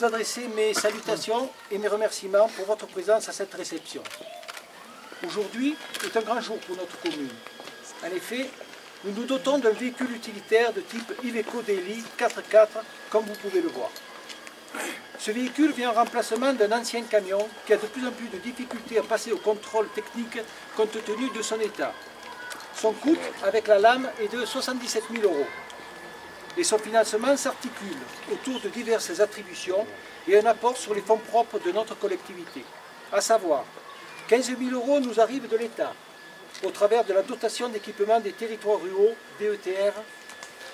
vous adresser mes salutations et mes remerciements pour votre présence à cette réception. Aujourd'hui est un grand jour pour notre commune. En effet, nous nous dotons d'un véhicule utilitaire de type Iveco Daily 4x4, comme vous pouvez le voir. Ce véhicule vient en remplacement d'un ancien camion qui a de plus en plus de difficultés à passer au contrôle technique compte tenu de son état. Son coût avec la lame est de 77 000 €. Et son financement s'articule autour de diverses attributions et un apport sur les fonds propres de notre collectivité. À savoir, 15 000 € nous arrivent de l'État, au travers de la dotation d'équipement des territoires ruraux, DETR.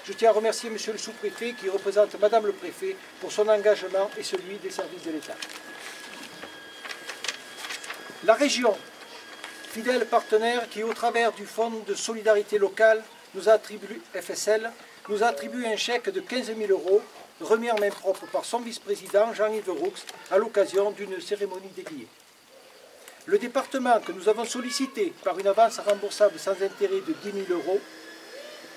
Je tiens à remercier M. le sous-préfet qui représente Mme le préfet pour son engagement et celui des services de l'État. La région, fidèle partenaire qui, au travers du Fonds de solidarité locale, nous a attribué, FSL, nous a attribué un chèque de 15 000 € remis en main propre par son vice-président Jean-Yves Roux à l'occasion d'une cérémonie dédiée. Le département que nous avons sollicité par une avance remboursable sans intérêt de 10 000 €,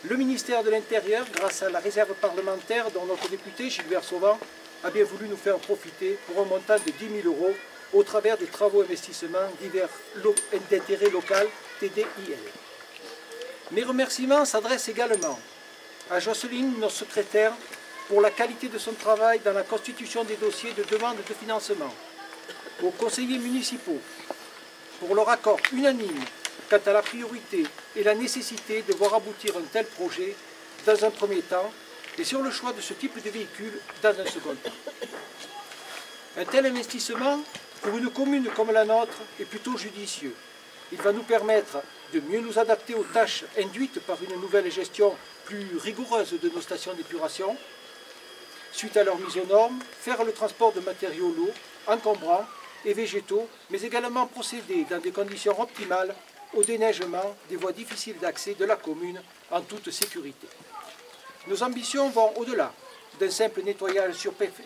le ministère de l'Intérieur, grâce à la réserve parlementaire dont notre député Gilbert Sauvant a bien voulu nous faire profiter pour un montant de 10 000 € au travers des travaux investissements divers d'intérêt local TDIL. Mes remerciements s'adressent également à Jocelyne, notre secrétaire, pour la qualité de son travail dans la constitution des dossiers de demande de financement, aux conseillers municipaux, pour leur accord unanime quant à la priorité et la nécessité de voir aboutir un tel projet dans un premier temps et sur le choix de ce type de véhicule dans un second temps. Un tel investissement, pour une commune comme la nôtre, est plutôt judicieux. Il va nous permettre de mieux nous adapter aux tâches induites par une nouvelle gestion plus rigoureuse de nos stations d'épuration, suite à leur mise aux normes, faire le transport de matériaux lourds, encombrants et végétaux, mais également procéder dans des conditions optimales au déneigement des voies difficiles d'accès de la commune en toute sécurité. Nos ambitions vont au-delà d'un simple nettoyage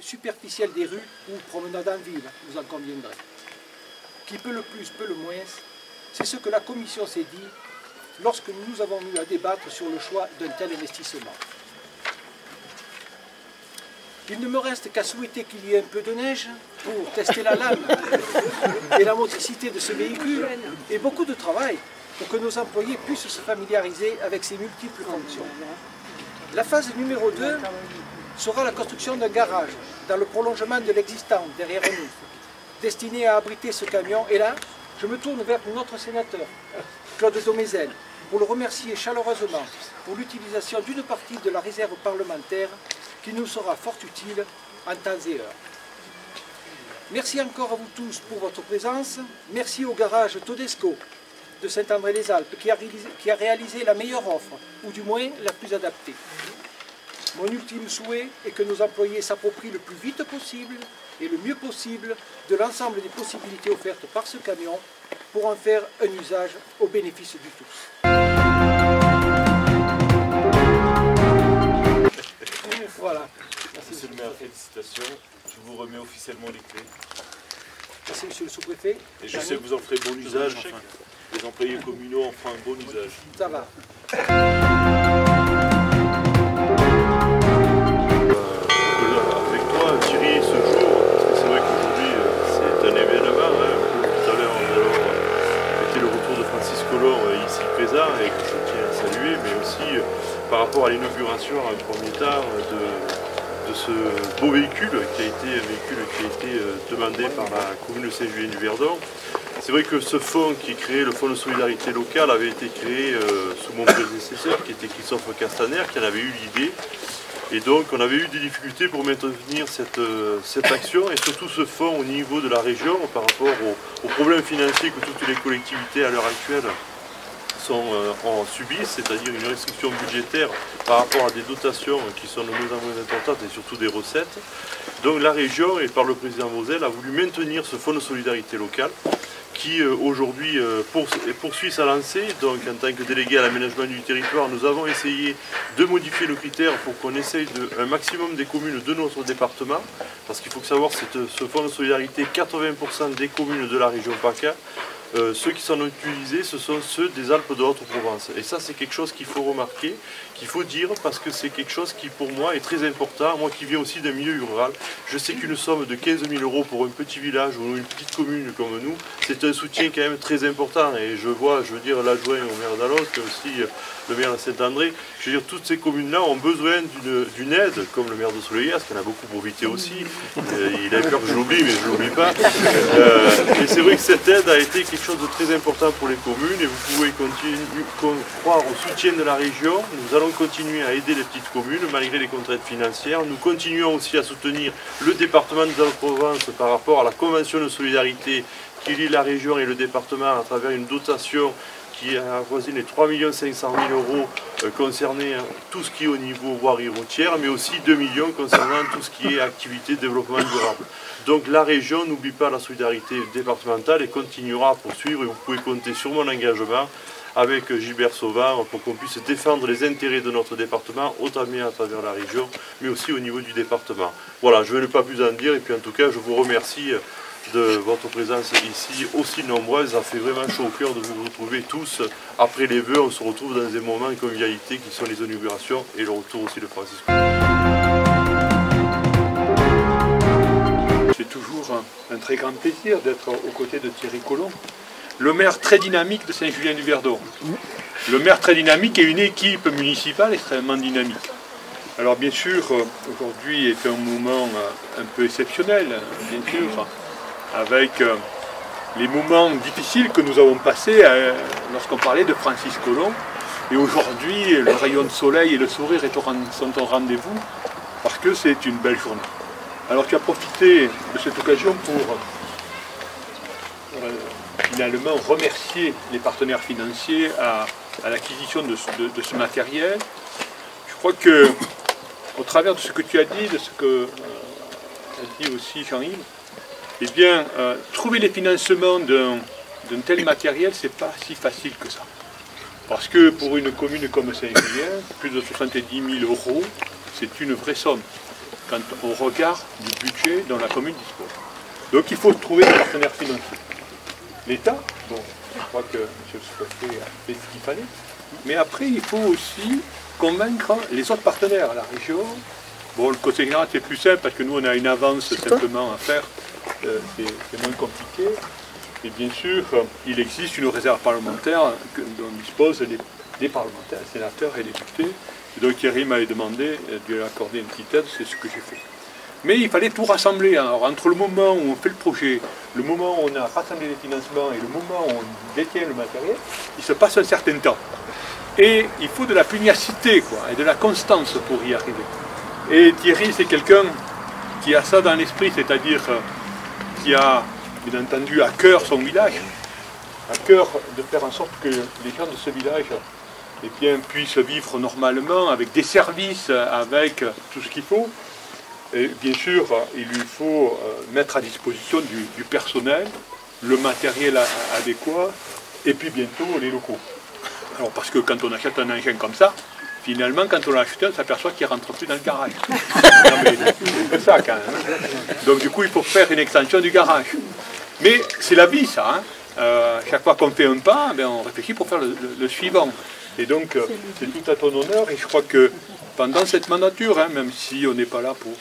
superficiel des rues ou promenade en ville, vous en conviendrez. Qui peut le plus, peut le moins, c'est ce que la Commission s'est dit lorsque nous avons eu à débattre sur le choix d'un tel investissement. Il ne me reste qu'à souhaiter qu'il y ait un peu de neige pour tester la lame et la motricité de ce véhicule et beaucoup de travail pour que nos employés puissent se familiariser avec ses multiples fonctions. La phase numéro 2 sera la construction d'un garage dans le prolongement de l'existant derrière nous, destiné à abriter ce camion. Et là, je me tourne vers notre sénateur, Claude Domézel, pour le remercier chaleureusement pour l'utilisation d'une partie de la réserve parlementaire qui nous sera fort utile en temps et heure. Merci encore à vous tous pour votre présence. Merci au garage Todesco de Saint-André-les-Alpes qui a réalisé la meilleure offre, ou du moins la plus adaptée. Mon ultime souhait est que nos employés s'approprient le plus vite possible et le mieux possible de l'ensemble des possibilités offertes par ce camion pour en faire un usage au bénéfice du tous. Voilà. Merci, monsieur le maire, félicitations. Je vous remets officiellement les clés. Merci, monsieur le sous-préfet. Et je sais que vous en ferez bon usage. Enfin, les employés communaux en feront un bon usage. Ça va. Avec toi, Thierry, ce jour, parce que c'est vrai qu'aujourd'hui, c'est un événement. Tout à l'heure, nous allons fêter le retour de Francis Collomb ici présent et que je tiens à saluer, mais aussi par rapport à l'inauguration en premier temps de ce beau véhicule qui a été demandé par la commune de Saint-Julien-du-Verdon. C'est vrai que ce fonds qui est créé, le fonds de solidarité locale, avait été créé sous mon prédécesseur qui était Christophe Castaner, qui en avait eu l'idée. Et donc on avait eu des difficultés pour maintenir cette action et surtout ce fonds au niveau de la région par rapport aux problèmes financiers que toutes les collectivités à l'heure actuelle ont subi, c'est-à-dire une restriction budgétaire par rapport à des dotations qui sont de moins en moins importantes et surtout des recettes. Donc la région, et par le président Moselle, a voulu maintenir ce fonds de solidarité locale qui aujourd'hui poursuit sa lancée. Donc en tant que délégué à l'aménagement du territoire, nous avons essayé de modifier le critère pour qu'on essaye un maximum des communes de notre département, parce qu'il faut savoir que ce fonds de solidarité, 80% des communes de la région PACA ceux qui s'en ont utilisés, ce sont ceux des Alpes de Haute-Provence. Et ça, c'est quelque chose qu'il faut remarquer, qu'il faut dire, parce que c'est quelque chose qui, pour moi, est très important. Moi qui viens aussi d'un milieu rural, je sais qu'une somme de 15 000 € pour un petit village ou une petite commune comme nous, c'est un soutien quand même très important. Et je veux dire, l'adjoint au maire d'Alos, aussi le maire de Saint-André, je veux dire, toutes ces communes-là ont besoin d'une aide, comme le maire de Soleillas, qui en a beaucoup profité aussi. Il a peur que je l'oublie, mais je ne l'oublie pas. Et c'est vrai que cette aide a été quelque chose de très important pour les communes, et vous pouvez croire au soutien de la région. Nous allons continuer à aider les petites communes, malgré les contraintes financières. Nous continuons aussi à soutenir le département de Haute-Provence par rapport à la convention de solidarité qui lie la région et le département à travers une dotation qui avoisine les 3 500 000 € concernant tout ce qui est au niveau voirie routière, mais aussi 2 millions concernant tout ce qui est activité de développement durable. Donc la région n'oublie pas la solidarité départementale et continuera à poursuivre, et vous pouvez compter sur mon engagement avec Gilbert Sauvin pour qu'on puisse défendre les intérêts de notre département, autant bien à travers la région, mais aussi au niveau du département. Voilà, je ne vais pas plus en dire, et puis en tout cas je vous remercie de votre présence ici aussi nombreuse. Ça fait vraiment chaud au cœur de vous retrouver tous. Après les vœux, on se retrouve dans des moments de convivialité qui sont les inaugurations et le retour aussi de Francis. C'est toujours un très grand plaisir d'être aux côtés de Thierry Collomb, le maire très dynamique de Saint-Julien-du-Verdon. Le maire très dynamique et une équipe municipale extrêmement dynamique. Alors bien sûr, aujourd'hui est un moment un peu exceptionnel, bien sûr, avec les moments difficiles que nous avons passés lorsqu'on parlait de Francis Collomb. Et aujourd'hui, le rayon de soleil et le sourire sont au rendez-vous parce que c'est une belle journée. Alors tu as profité de cette occasion pour finalement remercier les partenaires financiers à l'acquisition de ce matériel. Je crois que, au travers de ce que tu as dit, de ce que a dit aussi Jean-Yves, eh bien, trouver les financements d'un tel matériel, c'est pas si facile que ça. Parce que pour une commune comme Saint-Julien, plus de 70 000 €, c'est une vraie somme, quand on regarde du budget dont la commune dispose. Donc il faut trouver des partenaires financiers. L'État, bon, je crois que M. le sous-préfet a fait ce qu'il fallait, mais après il faut aussi convaincre les autres partenaires, la région. Bon, le conseil général c'est plus simple parce que nous on a une avance simplement à faire. C'est moins compliqué. Et bien sûr, il existe une réserve parlementaire dont disposent des parlementaires, les sénateurs et les députés. Et donc Thierry m'avait demandé de lui accorder une petite aide, c'est ce que j'ai fait. Mais il fallait tout rassembler. Alors, entre le moment où on fait le projet, le moment où on a rassemblé les financements et le moment où on détient le matériel, il se passe un certain temps. Et il faut de la pugnacité, quoi, et de la constance pour y arriver. Et Thierry, c'est quelqu'un qui a ça dans l'esprit, c'est-à-dire qui a, bien entendu, à cœur son village, à cœur de faire en sorte que les gens de ce village eh bien, puissent vivre normalement, avec des services, avec tout ce qu'il faut. Et bien sûr, il lui faut mettre à disposition du personnel, le matériel adéquat, et puis bientôt les locaux. Alors parce que quand on achète un engin comme ça, finalement, quand on l'a acheté, on s'aperçoit qu'il ne rentre plus dans le garage. Non, mais c'est ça quand même. Donc du coup, il faut faire une extension du garage. Mais c'est la vie, ça. Hein. Chaque fois qu'on fait un pas, ben, on réfléchit pour faire le suivant. Et donc, c'est tout à ton honneur. Et je crois que pendant cette mandature, hein, même si on n'est pas là pour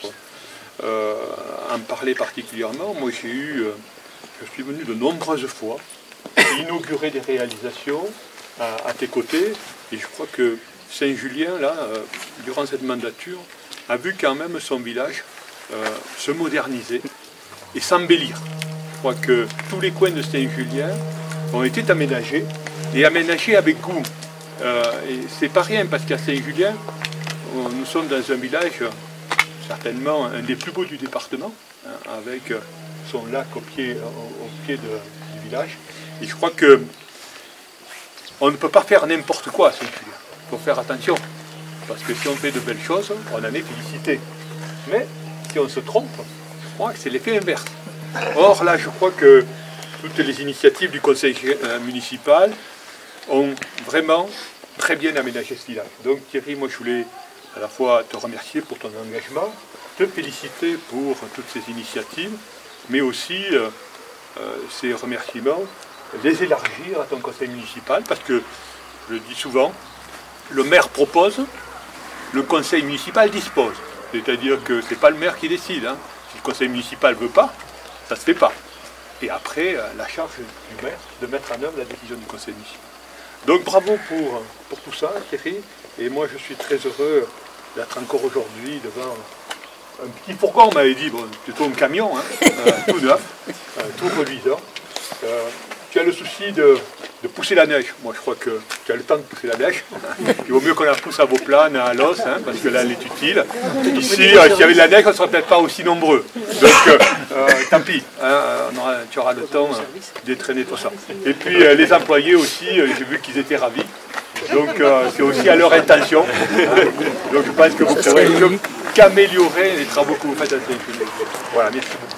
en parler particulièrement, moi je suis venu de nombreuses fois inaugurer des réalisations à tes côtés. Et je crois que Saint-Julien, là, durant cette mandature, a vu quand même son village se moderniser et s'embellir. Je crois que tous les coins de Saint-Julien ont été aménagés, et aménagés avec goût. Et c'est pas rien, parce qu'à Saint-Julien, nous sommes dans un village, certainement un des plus beaux du département, hein, avec son lac au pied du village. Et je crois que on ne peut pas faire n'importe quoi à Saint-Julien. Il faut faire attention, parce que si on fait de belles choses, on en est félicité. Mais si on se trompe, je crois que c'est l'effet inverse. Or là, je crois que toutes les initiatives du conseil municipal ont vraiment très bien aménagé ce village. Donc Thierry, moi je voulais à la fois te remercier pour ton engagement, te féliciter pour toutes ces initiatives, mais aussi ces remerciements les élargir à ton conseil municipal, parce que, je le dis souvent, le maire propose, le conseil municipal dispose. C'est-à-dire que ce n'est pas le maire qui décide. Hein. Si le conseil municipal ne veut pas, ça ne se fait pas. Et après, la charge du maire de mettre en œuvre la décision du conseil municipal. Donc bravo pour tout ça, Thierry. Et moi, je suis très heureux d'être encore aujourd'hui devant un petit fourgon, on m'avait dit, bon, plutôt un camion, hein, tout neuf, tout reluisant. Tu as le souci de pousser la neige. Moi, je crois que tu as le temps de pousser la neige. Il vaut mieux qu'on la pousse à vos planes, à l'os, hein, parce que là, elle est utile. Ici, s'il y avait de la neige, on ne serait peut-être pas aussi nombreux. Donc, tant pis, hein, tu auras le temps d'étraîner tout ça. Et puis, les employés aussi, j'ai vu qu'ils étaient ravis. Donc, c'est aussi à leur intention. Donc, je pense que vous pourrez qu'améliorer les travaux que vous faites à cette équipe. Voilà, merci beaucoup.